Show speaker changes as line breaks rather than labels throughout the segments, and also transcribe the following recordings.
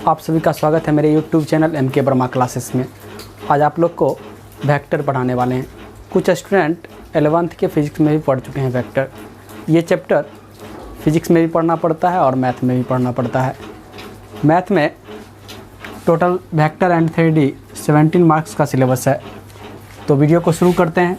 आप सभी का स्वागत है मेरे YouTube channel MK Verma classes में। आज आप लोग को वेक्टर पढ़ाने वाले हैं। कुछ स्टूडेंट 11th के फिज़िक्स में भी पढ़ चुके हैं वेक्टर। ये चैप्टर फिज़िक्स में भी पढ़ना पड़ता है और मैथ में भी पढ़ना पड़ता है। मैथ में total vector and 3D 17 marks का सिलेबस है। तो वीडियो को शुरू करते हैं।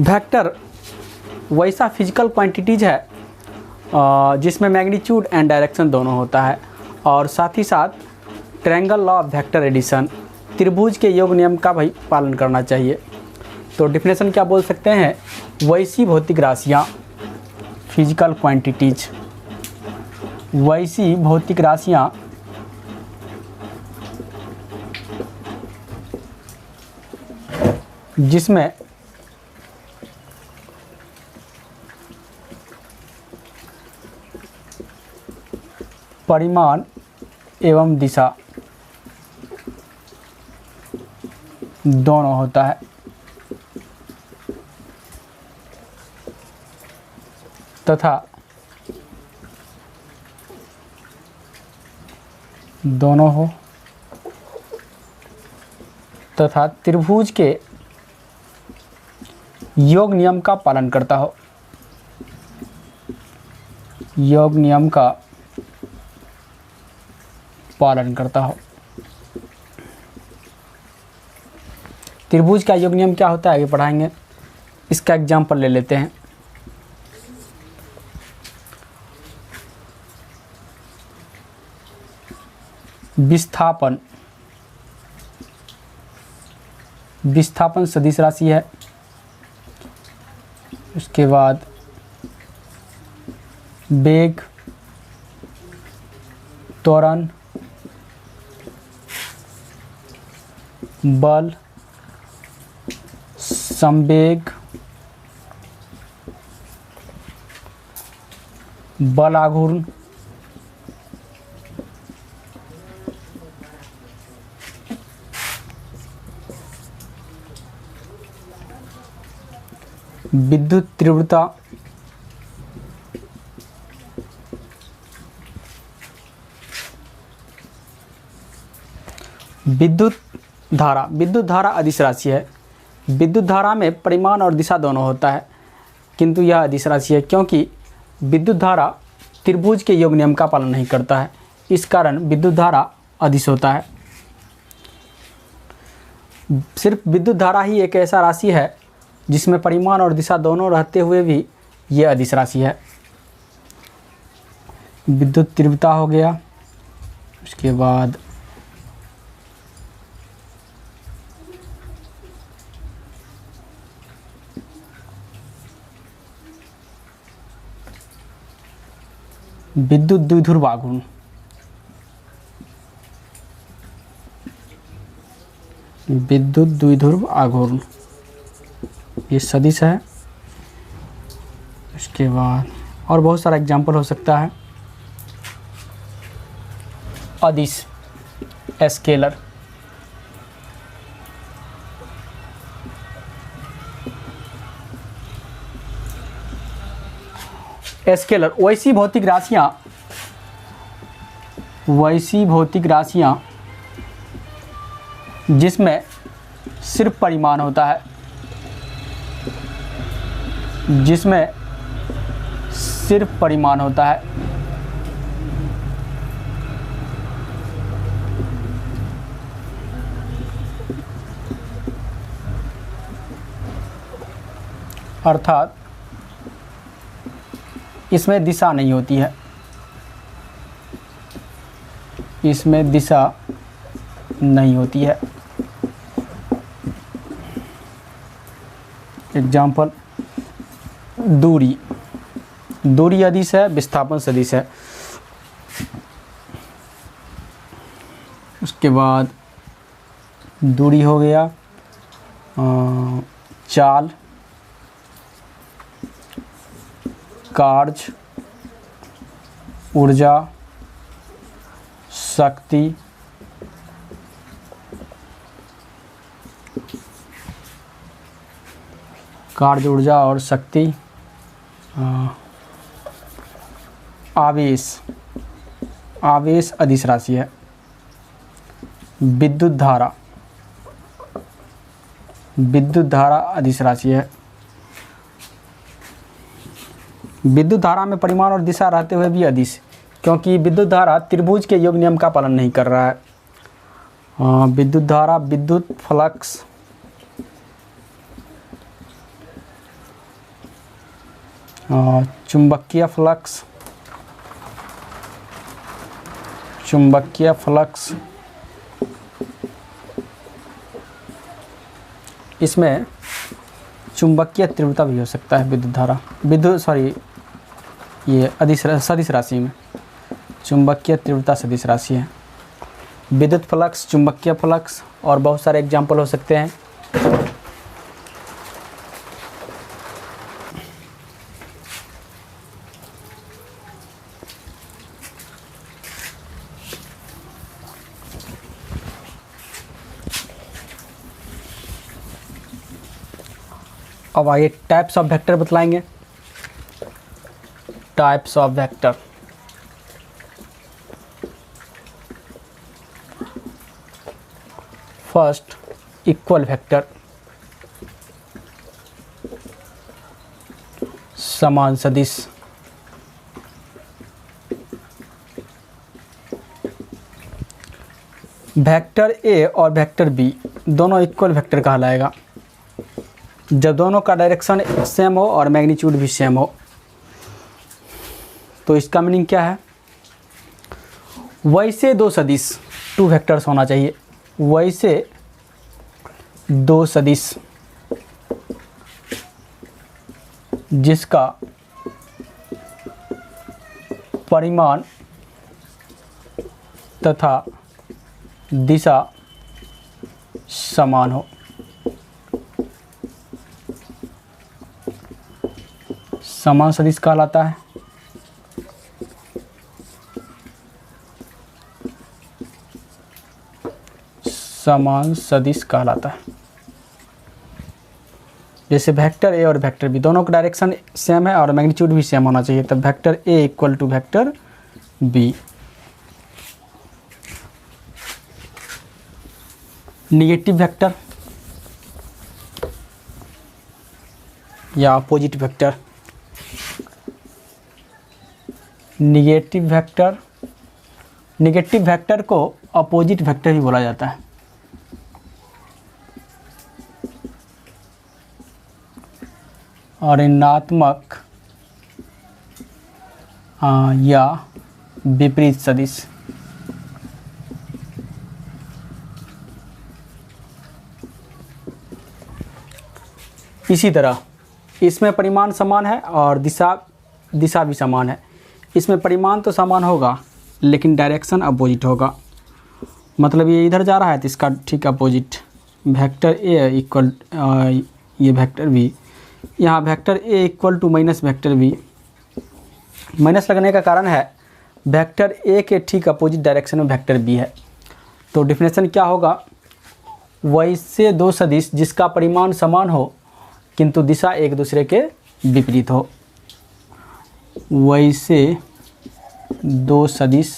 वेक्टर वैसा फिजिकल क्वांटिटीज़ है जिसमें मैग्नीट्यूड एंड डायरेक्शन दोनों होता है और साथ ही साथ triangle law of vector addition त्रिभुज के योग नियम का भी पालन करना चाहिए। तो डिफिनेशन क्या बोल सकते हैं? वैसी भौतिक राशियाँ, फिजिकल क्वांटिटीज, वैसी भौतिक राशियाँ जिसमें परिमाण एवं दिशा दोनों होता है तथा त्रिभुज के योग नियम का पालन करता हो। योग नियम का पालन करता हो। त्रिभुज का योग नियम क्या होता है आगे पढ़ाएंगे। इसका एग्जाम्पल ले लेते हैं। विस्थापन सदिश राशि है। उसके बाद वेग, त्वरण, बल, संवेग, बल आघूर्ण, विद्युत तीव्रता, विद्युत धारा अदिश राशि है। विद्युत धारा में परिमाण और दिशा दोनों होता है, किंतु यह अदिश राशि है क्योंकि विद्युत धारा त्रिभुज के योग नियम का पालन नहीं करता है। इस कारण विद्युत धारा अदिश होता है। सिर्फ विद्युत धारा ही एक ऐसा राशि है जिसमें परिमाण और दिशा दोनों रहते हुए भी ये अदिश राशि है। विद्युत तीव्रता हो गया। उसके बाद विद्युत द्विध्रुव आघूर्ण, विद्युत द्विध्रुव आघूर्ण ये सदिश है। उसके बाद और बहुत सारा एग्जाम्पल हो सकता है। अदिश, स्केलर, स्केलर वैसी भौतिक राशियाँ जिसमें सिर्फ परिमाण होता है, अर्थात इसमें दिशा नहीं होती है। एग्जाम्पल दूरी अदिश है, विस्थापन सदिश है। उसके बाद दूरी हो गया, चाल, कार्य, ऊर्जा, शक्ति, कार्य, ऊर्जा और शक्ति, आवेश आवेश अदिश राशि है। विद्युत धारा अदिश राशि है। विद्युत धारा में परिमाण और दिशा रहते हुए भी अदिश, क्योंकि विद्युत धारा त्रिभुज के योग नियम का पालन नहीं कर रहा है। विद्युत धारा, विद्युत फ्लक्स, चुंबकीय फ्लक्स, इसमें चुंबकीय तीव्रता भी हो सकता है। विद्युत धारा, ये सदिश राशि में चुंबकीय तीव्रता सदिश राशि है। विद्युत फ्लक्स, चुंबकीय फ्लक्स और बहुत सारे एग्जाम्पल हो सकते हैं। अब आइए टाइप्स ऑफ वेक्टर बतलाएंगे। Types of vector, first equal vector, समान सदिश, वेक्टर ए और वेक्टर बी दोनों इक्वल वेक्टर कहलाएगा जब दोनों का डायरेक्शन सेम हो और मैग्नीट्यूड भी सेम हो। तो इसका मीनिंग क्या है? वैसे दो सदिश, टू वेक्टर्स होना चाहिए। वैसे दो सदिश जिसका परिमाण तथा दिशा समान हो। समान सदिश कहलाता है। समान सदिश कहलाता है। जैसे वेक्टर ए और वेक्टर बी दोनों का डायरेक्शन सेम है और मैग्नीट्यूड भी सेम होना चाहिए, तब vector A equal to vector B. Negative vector या अपोजिट वेक्टर, निगेटिव वेक्टर को अपोजिट वेक्टर भी बोला जाता है। और ऋणात्मक या विपरीत सदिश, इसी तरह इसमें परिमाण समान है और दिशा भी समान है। इसमें परिमाण तो समान होगा लेकिन डायरेक्शन अपोजिट होगा। मतलब ये इधर जा रहा है तो इसका ठीक अपोजिट। वेक्टर ए इक्वल ये वेक्टर बी, यहाँ vector A equal to minus vector B. Minus लगने का कारण है वेक्टर ए के ठीक अपोजिट डायरेक्शन में वेक्टर बी है। तो डिफिनेशन क्या होगा? वैसे दो सदिश जिसका परिमाण समान हो किंतु दिशा एक दूसरे के विपरीत हो। वैसे दो सदिश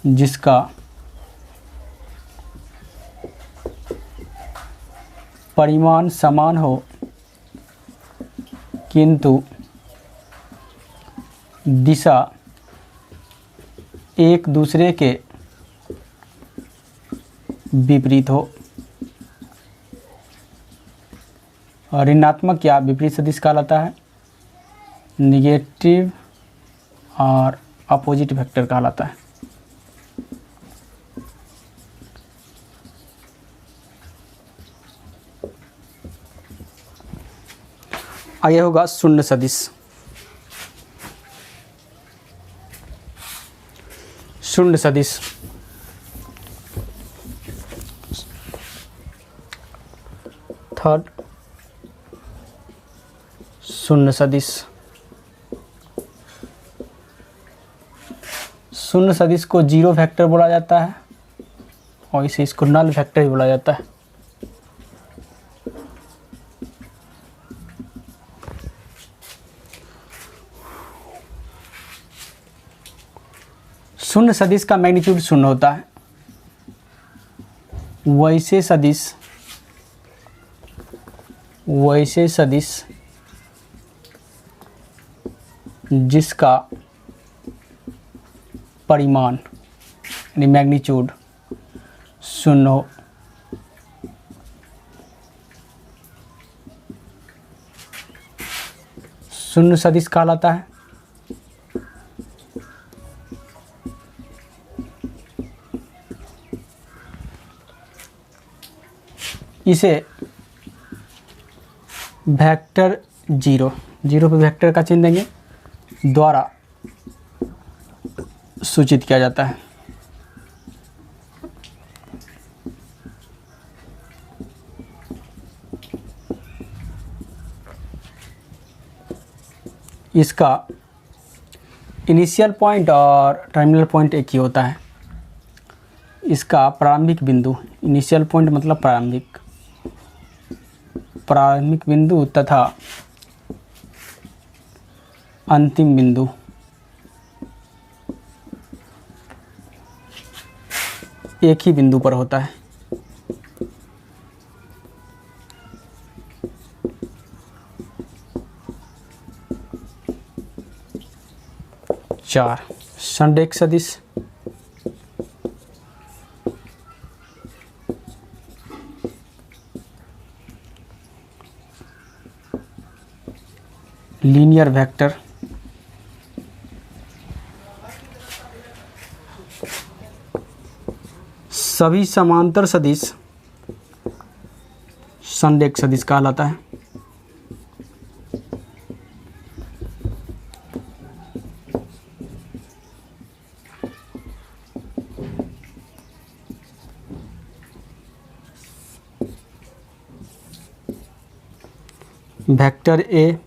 जिसका परिमाण समान हो किंतु दिशा एक दूसरे के विपरीत हो। और ऋणात्मक या विपरीत सदिश कहलाता है निगेटिव और अपोजिट वेक्टर कहलाता है। आगे होगा शून्य सदिश। शून्य सदिश थर्ड शून्य सदिश। शून्य सदिश को जीरो वेक्टर बोला जाता है और इसे इसको नल वेक्टर भी बोला जाता है। शून्य सदिश का मैग्नीट्यूड शून्य होता है, वैसे सदिश जिसका परिमाण यानी मैग्नीट्यूड शून्य हो। शून्य सदिश कहलाता है। इसे वेक्टर जीरो पे वेक्टर का चिन्ह देंगे द्वारा सूचित किया जाता है। इसका इनिशियल पॉइंट और टर्मिनल पॉइंट एक ही होता है। इसका प्रारंभिक बिंदु, इनिशियल पॉइंट मतलब प्रारंभिक बिंदु तथा अंतिम बिंदु एक ही बिंदु पर होता है। चार, संरेख सदिश। Linear vector. सभी समांतर सदिश संरेख सदिश कहलाता है। वेक्टर ए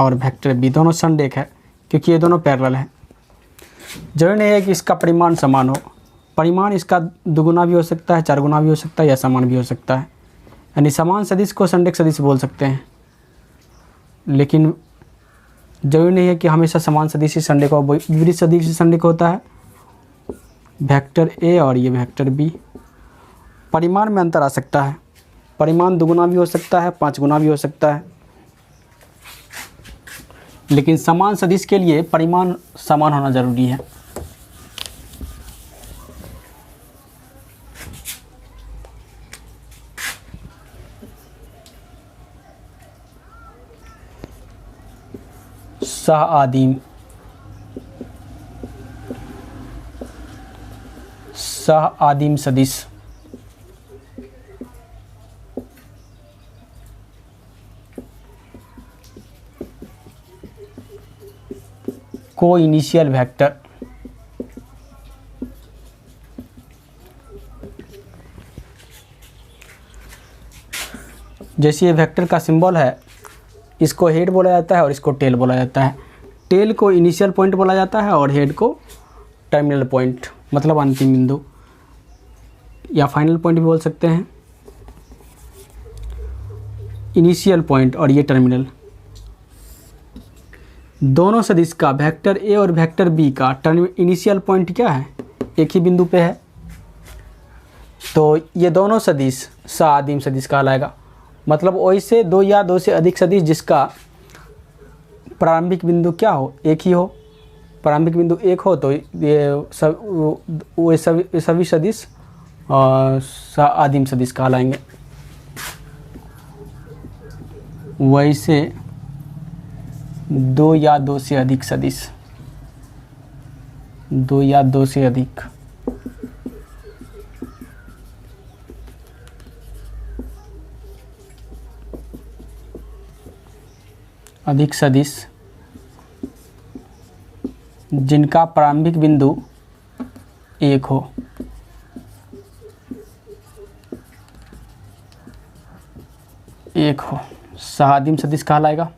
और वेक्टर बी दोनों संरेख है क्योंकि ये दोनों पैरेलल है। जरूरी नहीं है कि इसका परिमाण समान हो, परिमाण इसका दुगुना भी हो सकता है, चार गुना भी हो सकता है या समान भी हो सकता है। यानी समान सदिश को संरेख सदिश बोल सकते हैं, लेकिन जरूरी नहीं है कि हमेशा समान सदिश ही संरेख हो। विपरीत सदिश ही संरेख होता है। वेक्टर ए और ये वेक्टर बी, परिमाण में अंतर आ सकता है, परिमाण दुगुना भी हो सकता है, 5 गुना भी हो सकता है, लेकिन समान सदिश के लिए परिमाण समान होना जरूरी है। सह आदिम सदिश। को इनिशियल वेक्टर। जैसे ये वेक्टर का सिंबल है, इसको हेड बोला जाता है और इसको टेल बोला जाता है। टेल को इनिशियल पॉइंट बोला जाता है और हेड को टर्मिनल पॉइंट मतलब अंतिम बिंदु या फाइनल पॉइंट भी बोल सकते हैं। इनिशियल पॉइंट और ये टर्मिनल, दोनों सदिश का वेक्टर ए और वेक्टर बी का इनिशियल पॉइंट क्या है, एक ही बिंदु पे है, तो ये दोनों सदिश सआदिम सदिश कहलाएगा। मतलब वैसे दो या दो से अधिक सदिश जिसका प्रारंभिक बिंदु क्या हो, एक ही हो, प्रारंभिक बिंदु एक हो, तो ये सभी सदिश सआदिम सदिश कहलाएंगे। वैसे दो या दो से अधिक सदिश, दो या दो से अधिक सदिश जिनका प्रारंभिक बिंदु एक हो, सआदिम सदिश कहलाएगा।